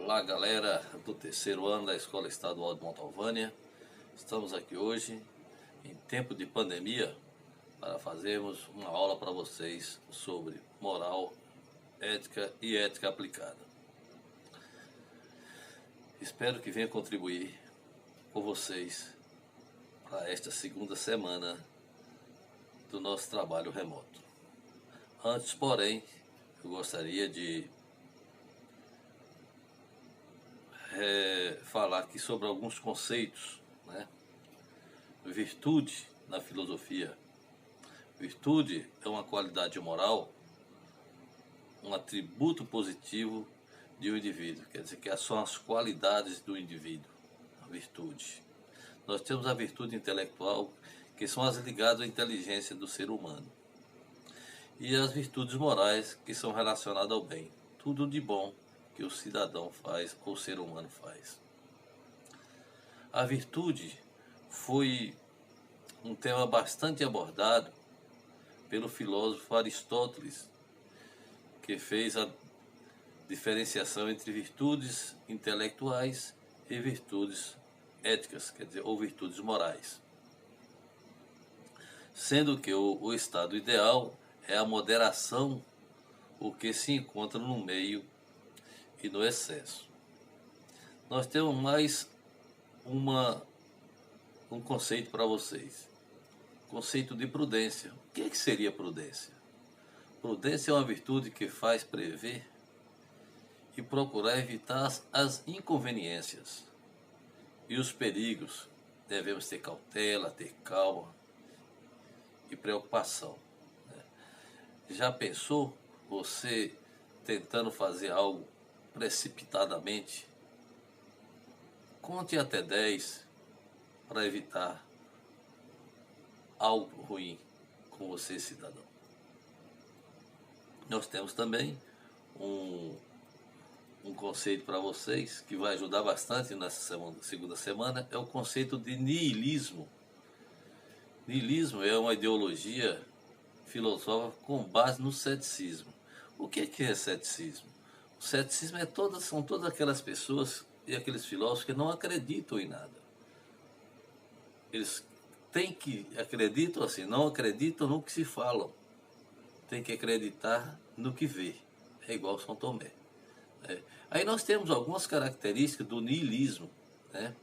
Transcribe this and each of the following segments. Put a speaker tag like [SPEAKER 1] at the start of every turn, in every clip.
[SPEAKER 1] Olá, galera do terceiro ano da Escola Estadual de Montalvânia. Estamos aqui hoje, em tempo de pandemia, para fazermos uma aula para vocês sobre moral, ética e ética aplicada. Espero que venha contribuir com vocês para esta segunda semana do nosso trabalho remoto. Antes, porém, eu gostaria de falar aqui sobre alguns conceitos, né? Virtude na filosofia. Virtude é uma qualidade moral, um atributo positivo de um indivíduo, quer dizer que são as qualidades do indivíduo, a virtude. Nós temos a virtude intelectual, que são as ligadas à inteligência do ser humano, e as virtudes morais, que são relacionadas ao bem, tudo de bom que o cidadão faz ou o ser humano faz. A virtude foi um tema bastante abordado pelo filósofo Aristóteles, que fez a diferenciação entre virtudes intelectuais e virtudes éticas, quer dizer, ou virtudes morais. Sendo que o estado ideal é a moderação, o que se encontra no meio e no excesso. Nós temos mais um conceito para vocês. Conceito de prudência. O que seria prudência? Prudência é uma virtude que faz prever e procurar evitar as inconveniências e os perigos. Devemos ter cautela, ter calma e preocupação. Já pensou você tentando fazer algo precipitadamente? Conte até 10 para evitar algo ruim com você, cidadão. Nós temos também um conceito para vocês que vai ajudar bastante nessa segunda semana, é o conceito de niilismo. Niilismo é uma ideologia filosófica com base no ceticismo. O que é ceticismo? O ceticismo são todas aquelas pessoas e aqueles filósofos que não acreditam em nada. Eles acreditam assim, não acreditam no que se falam. Tem que acreditar no que vê. É igual São Tomé. Aí nós temos algumas características do niilismo, né?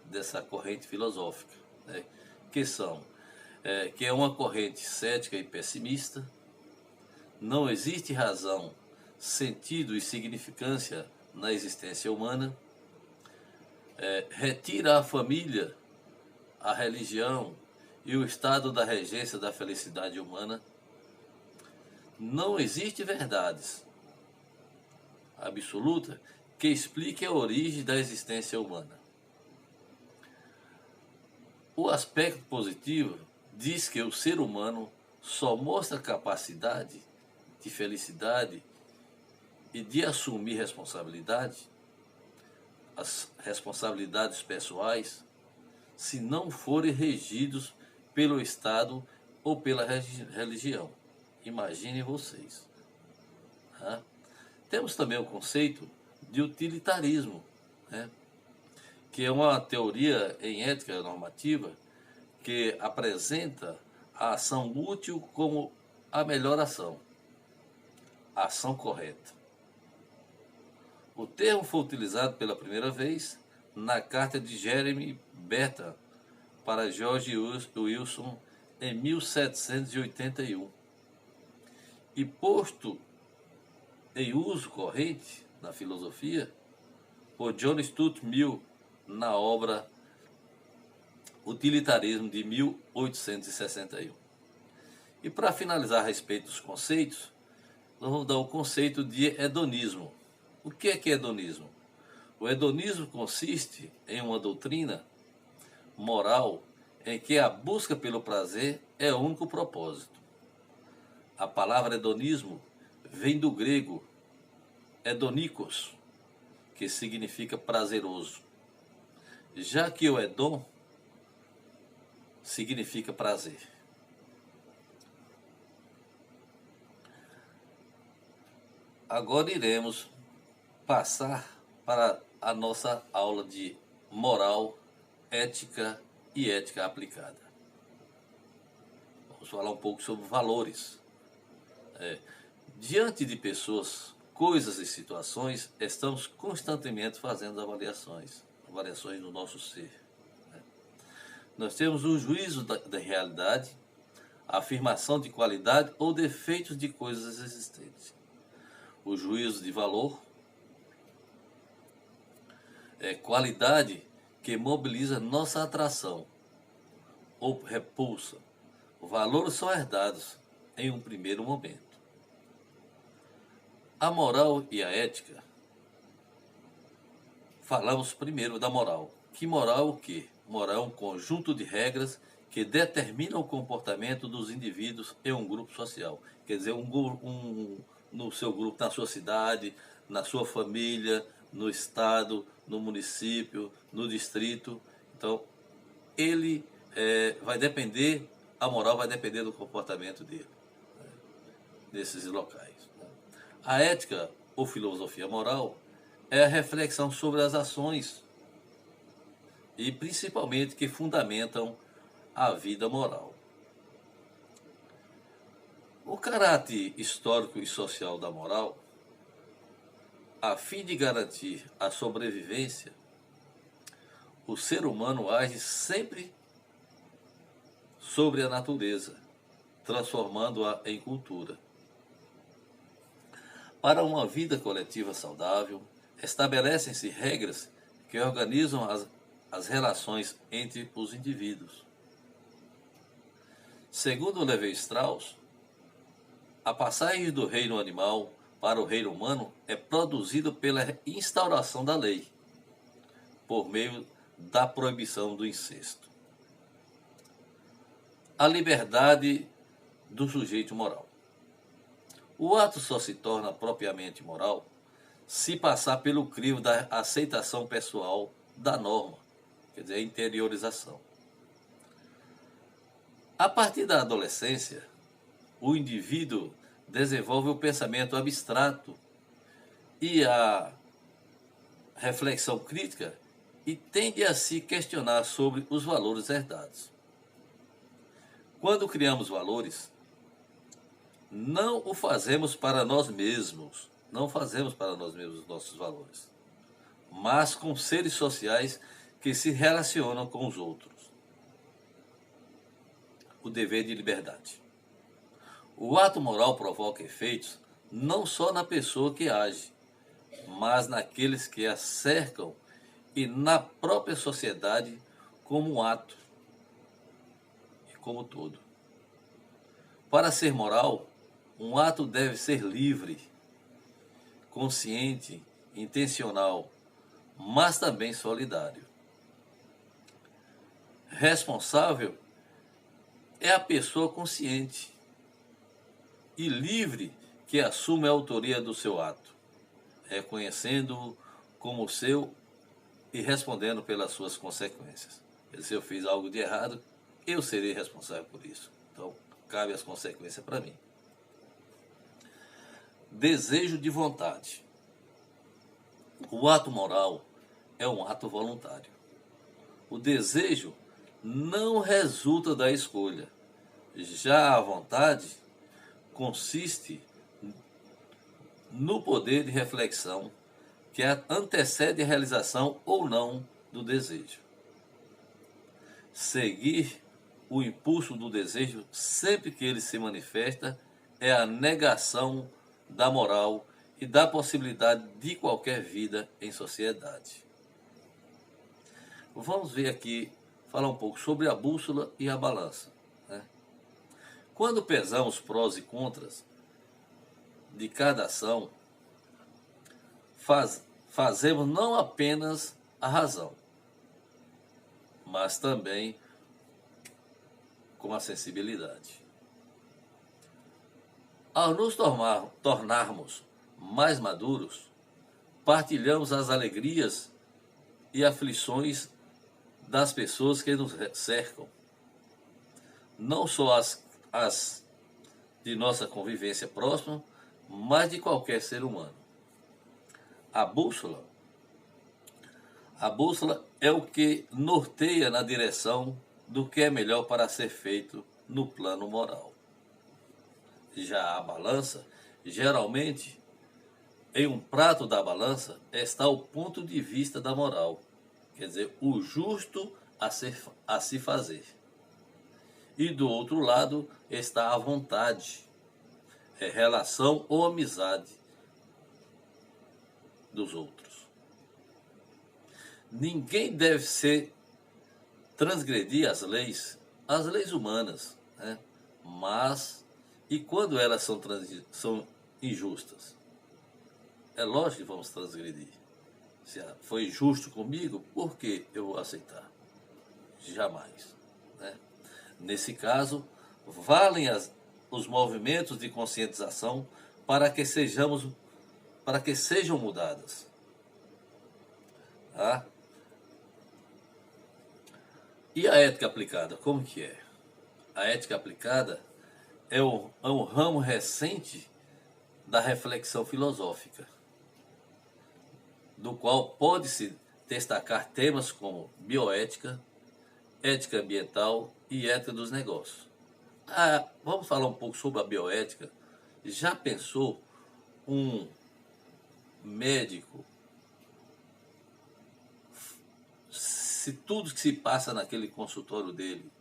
[SPEAKER 1] Dessa corrente filosófica, né? Que é uma corrente cética e pessimista. Não existe razão, sentido e significância na existência humana. Retira a família, a religião e o estado da regência da felicidade humana. Não existe verdades absoluta que explique a origem da existência humana. O aspecto positivo diz que o ser humano só mostra capacidade de felicidade e de assumir responsabilidade, as responsabilidades pessoais, se não forem regidos pelo Estado ou pela religião. Imaginem vocês. Temos também o conceito de utilitarismo, né? Que é uma teoria em ética normativa que apresenta a ação útil como a melhor ação, a ação correta. O termo foi utilizado pela primeira vez na carta de Jeremy Bentham para George Wilson em 1781 e posto em uso corrente na filosofia por John Stuart Mill na obra Utilitarismo de 1861. E para finalizar a respeito dos conceitos, nós vamos dar o conceito de hedonismo. O que é hedonismo? O hedonismo consiste em uma doutrina moral em que a busca pelo prazer é o único propósito. A palavra hedonismo vem do grego hedonikos, que significa prazeroso, já que o hedon significa prazer. Agora iremos passar para a nossa aula de moral, ética e ética aplicada. Vamos falar um pouco sobre valores. Diante de pessoas, coisas e situações, estamos constantemente fazendo avaliações do nosso ser. Nós temos o juízo da realidade, a afirmação de qualidade ou defeitos de coisas existentes. O juízo de valor é qualidade que mobiliza nossa atração ou repulsa. Valores são herdados em um primeiro momento. A moral e a ética. Falamos primeiro da moral. Que moral é o quê? Moral é um conjunto de regras que determinam o comportamento dos indivíduos em um grupo social. Quer dizer, no seu grupo, na sua cidade, na sua família, no estado, no município, no distrito. Então, a moral vai depender do comportamento dele, nesses locais. A ética ou filosofia moral é a reflexão sobre as ações e principalmente que fundamentam a vida moral. O caráter histórico e social da moral, a fim de garantir a sobrevivência, o ser humano age sempre sobre a natureza, transformando-a em cultura. Para uma vida coletiva saudável, estabelecem-se regras que organizam as relações entre os indivíduos. Segundo Levi-Strauss, a passagem do reino animal para o reino humano é produzida pela instauração da lei, por meio da proibição do incesto. A liberdade do sujeito moral. O ato só se torna propriamente moral se passar pelo crivo da aceitação pessoal da norma, quer dizer, a interiorização. A partir da adolescência, o indivíduo desenvolve o pensamento abstrato e a reflexão crítica e tende a se questionar sobre os valores herdados. Quando criamos valores, não o fazemos para nós mesmos, não fazemos para nós mesmos os nossos valores, mas com seres sociais que se relacionam com os outros. O dever de liberdade. O ato moral provoca efeitos não só na pessoa que age, mas naqueles que a cercam e na própria sociedade como um ato e como todo. Para ser moral, um ato deve ser livre, consciente, intencional, mas também solidário. Responsável é a pessoa consciente e livre que assume a autoria do seu ato, reconhecendo-o como seu e respondendo pelas suas consequências. Se eu fiz algo de errado, eu serei responsável por isso. Então, cabe as consequências para mim. Desejo de vontade. O ato moral é um ato voluntário. O desejo não resulta da escolha. Já a vontade consiste no poder de reflexão que antecede a realização ou não do desejo. Seguir o impulso do desejo sempre que ele se manifesta é a negação da moral e da possibilidade de qualquer vida em sociedade. Vamos ver aqui, falar um pouco sobre a bússola e a balança. Quando pesamos prós e contras de cada ação, fazemos não apenas a razão, mas também com a sensibilidade. Ao nos tornarmos mais maduros, partilhamos as alegrias e aflições das pessoas que nos cercam, não só as de nossa convivência próxima, mas de qualquer ser humano. A bússola A bússola é o que norteia na direção do que é melhor para ser feito no plano moral. Já a balança, geralmente, em um prato da balança está o ponto de vista da moral, quer dizer, o justo a se fazer. E do outro lado está a vontade, relação ou amizade dos outros. Ninguém deve transgredir as leis humanas, né? Mas, e quando elas são injustas? É lógico que vamos transgredir. Se foi injusto comigo, por que eu vou aceitar? Jamais, né? Nesse caso, valem os movimentos de conscientização para que sejam mudadas. Tá? E a ética aplicada, como que é? A ética aplicada é um ramo recente da reflexão filosófica, do qual pode-se destacar temas como bioética, ética ambiental e ética dos negócios. Vamos falar um pouco sobre a bioética. Já pensou um médico, se tudo que se passa naquele consultório dele,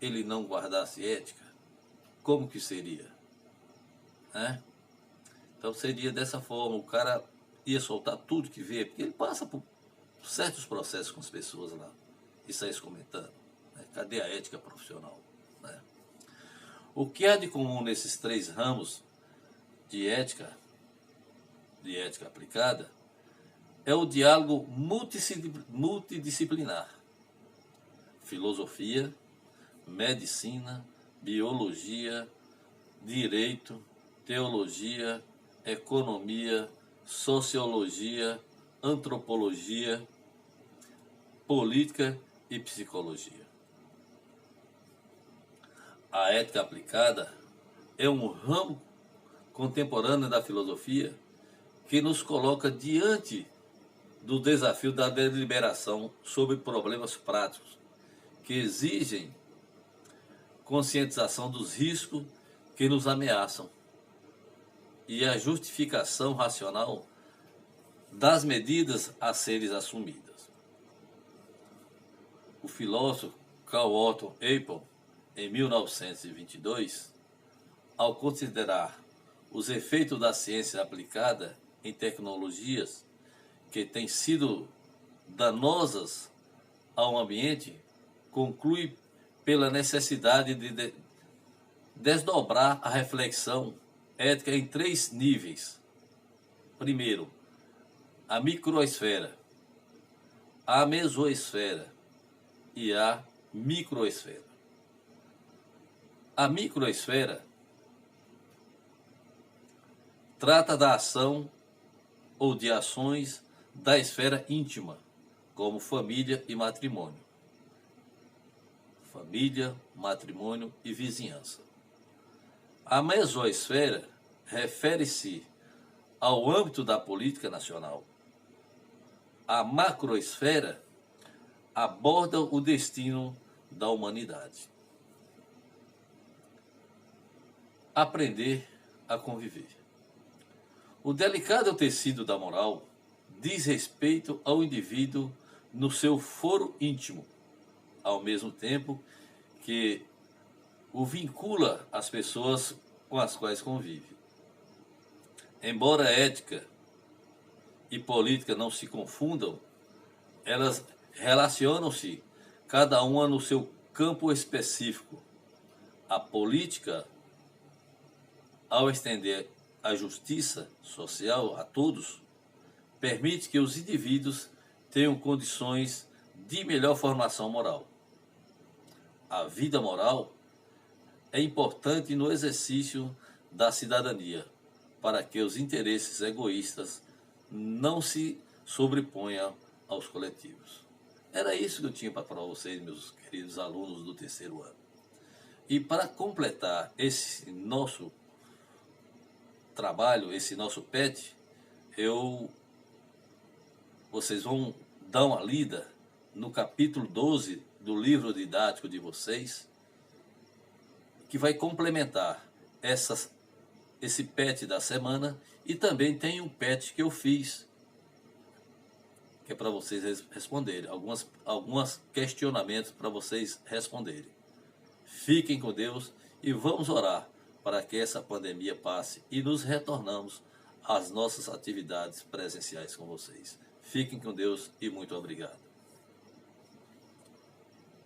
[SPEAKER 1] ele não guardasse ética, como que seria? Né? Então seria dessa forma, o cara ia soltar tudo que vê, porque ele passa por certos processos com as pessoas lá, e sai comentando. Né? Cadê a ética profissional? Né? O que há de comum nesses três ramos de ética aplicada, é o diálogo multidisciplinar. Filosofia, medicina, biologia, direito, teologia, economia, sociologia, antropologia, política e psicologia. A ética aplicada é um ramo contemporâneo da filosofia que nos coloca diante do desafio da deliberação sobre problemas práticos, que exigem conscientização dos riscos que nos ameaçam e a justificação racional das medidas a serem assumidas. O filósofo Carl Otto Apel, em 1922, ao considerar os efeitos da ciência aplicada em tecnologias que têm sido danosas ao ambiente, conclui pela necessidade de desdobrar a reflexão ética em três níveis. Primeiro, a microesfera, a mesosfera e a microesfera. A microesfera trata da ação ou de ações da esfera íntima, como família e matrimônio. Família, matrimônio e vizinhança. A mesosfera refere-se ao âmbito da política nacional. A macroesfera aborda o destino da humanidade. Aprender a conviver. O delicado tecido da moral diz respeito ao indivíduo no seu foro íntimo, ao mesmo tempo que o vincula às pessoas com as quais convive. Embora ética e política não se confundam, elas relacionam-se cada uma no seu campo específico. A política, ao estender a justiça social a todos, permite que os indivíduos tenham condições de melhor formação moral. A vida moral é importante no exercício da cidadania, para que os interesses egoístas não se sobreponham aos coletivos. Era isso que eu tinha para falar a vocês, meus queridos alunos do terceiro ano. E para completar esse nosso trabalho, esse nosso PET, vocês vão dar uma lida no capítulo 12 do livro didático de vocês, que vai complementar esse PET da semana, e também tem um PET que eu fiz, que é para vocês responderem, alguns questionamentos para vocês responderem. Fiquem com Deus e vamos orar para que essa pandemia passe e nos retornamos às nossas atividades presenciais com vocês. Fiquem com Deus e muito obrigado.